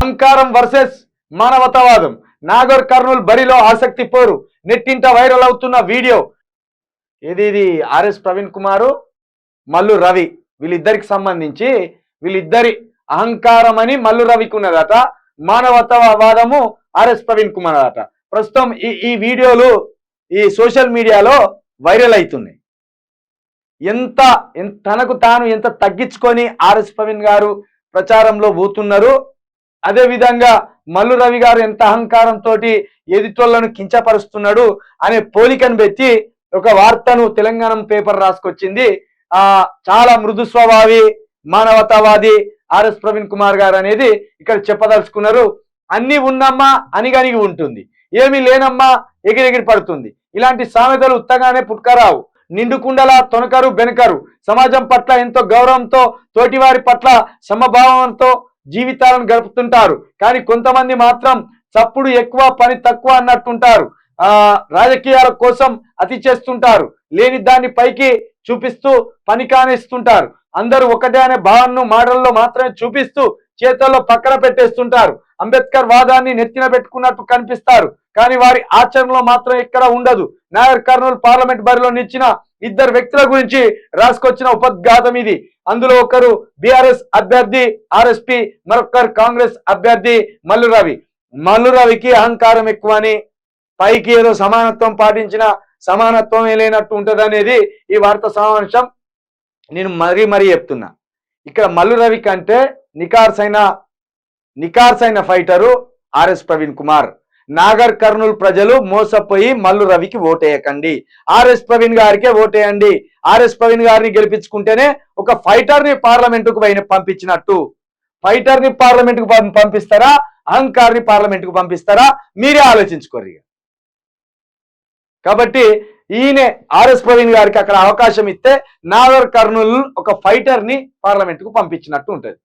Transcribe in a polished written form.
అహంకారం వర్సెస్ మానవతావాదం. నాగర్ కర్నూల్ బరిలో ఆసక్తి పోరు. నెట్టింట వైరల్ అవుతున్న వీడియో ఇది ఆర్ఎస్ ప్రవీణ్ కుమారు, మల్లు రవి వీళ్ళిద్దరికి సంబంధించి వీళ్ళిద్దరి అహంకారం అని మల్లు రవికి ఉన్నదట, మానవతావాదము ఆర్ఎస్ ప్రవీణ్ కుమార్ అట. ప్రస్తుతం ఈ వీడియోలు ఈ సోషల్ మీడియాలో వైరల్ అవుతున్నాయి. తనకు తాను ఎంత తగ్గించుకొని ఆర్ఎస్ ప్రవీణ్ గారు ప్రచారంలో పోతున్నారు, అదే విధంగా మల్లు రవి గారు ఎంత అహంకారంతో ఎదుటోళ్లను కించపరుస్తున్నాడు అనే పోలికను పెట్టి ఒక వార్తను తెలంగాణ పేపర్ రాసుకొచ్చింది. చాలా మృదు స్వభావి మానవతావాది ఆర్ఎస్ ప్రవీణ్ కుమార్ గారు అనేది ఇక్కడ చెప్పదలుచుకున్నారు. అన్ని ఉన్నమ్మా అనిగనిగి ఉంటుంది, ఏమీ లేనమ్మా ఎగిరెగిరి పడుతుంది. ఇలాంటి సామెతలు ఉత్తగానే పుట్టుకరావు. నిండుకుండలా తొనకరు బెనకరు. సమాజం పట్ల ఎంతో గౌరవంతో, తోటివారి పట్ల సమభావంతో జీవితాలను గడుపుతుంటారు. కానీ కొంతమంది మాత్రం చప్పుడు ఎక్కువ పని తక్కువ అన్నట్టుంటారు. రాజకీయాల కోసం అతి చేస్తుంటారు. లేని దాన్ని పైకి చూపిస్తూ పని కానిస్తుంటారు. అందరూ ఒకటే అనే భావనను మాటల్లో మాత్రమే చూపిస్తూ చేతుల్లో పక్కన పెట్టేస్తుంటారు. అంబేద్కర్ వాదాన్ని నెత్తిన పెట్టుకున్నట్టు కనిపిస్తారు, కానీ వారి ఆచరణలో మాత్రం ఎక్కడ ఉండదు. నాగర్ కర్నూల్ పార్లమెంట్ బరిలో నిలిచిన ఇద్దరు వ్యక్తుల గురించి రాసుకొచ్చిన ఉపద్ఘాతం ఇది. అందులో ఒకరు బీఆర్ఎస్ అభ్యర్థి ఆర్ఎస్పీ, మరొకరు కాంగ్రెస్ అభ్యర్థి మల్లు రవి. మల్లు రవికి అహంకారం ఎక్కువని, పైకి ఏదో సమానత్వం పాటించిన సమానత్వం లేనట్టు ఉంటది అనేది ఈ వార్తా సమావేశం. నేను మరీ చెప్తున్నా, ఇక్కడ మల్లు రవి కంటే నికార్సైన ఫైటరు ఆర్ఎస్ ప్రవీణ్ కుమార్. నాగర్ కర్నూల్ ప్రజలు మోసపోయి మల్లు రవికి ఓటేయకండి, ఆర్ఎస్ ప్రవీణ్ గారికే ఓటేయండి. ఆర్ఎస్ ప్రవీణ్ గారిని గెలిపించుకుంటేనే ఒక ఫైటర్ ని పార్లమెంటుకు పంపించినట్టు. ఫైటర్ ని పార్లమెంటుకు పంపిస్తారా, అహంకారిని పార్లమెంటుకు పంపిస్తారా, మీరే ఆలోచించుకోరు. కాబట్టి ఈయన ఆర్ఎస్ ప్రవీణ్ గారికి అక్కడ అవకాశం ఇస్తే నాగర్ కర్నూల్ ఒక ఫైటర్ ని పార్లమెంటుకు పంపించినట్టు ఉంటది.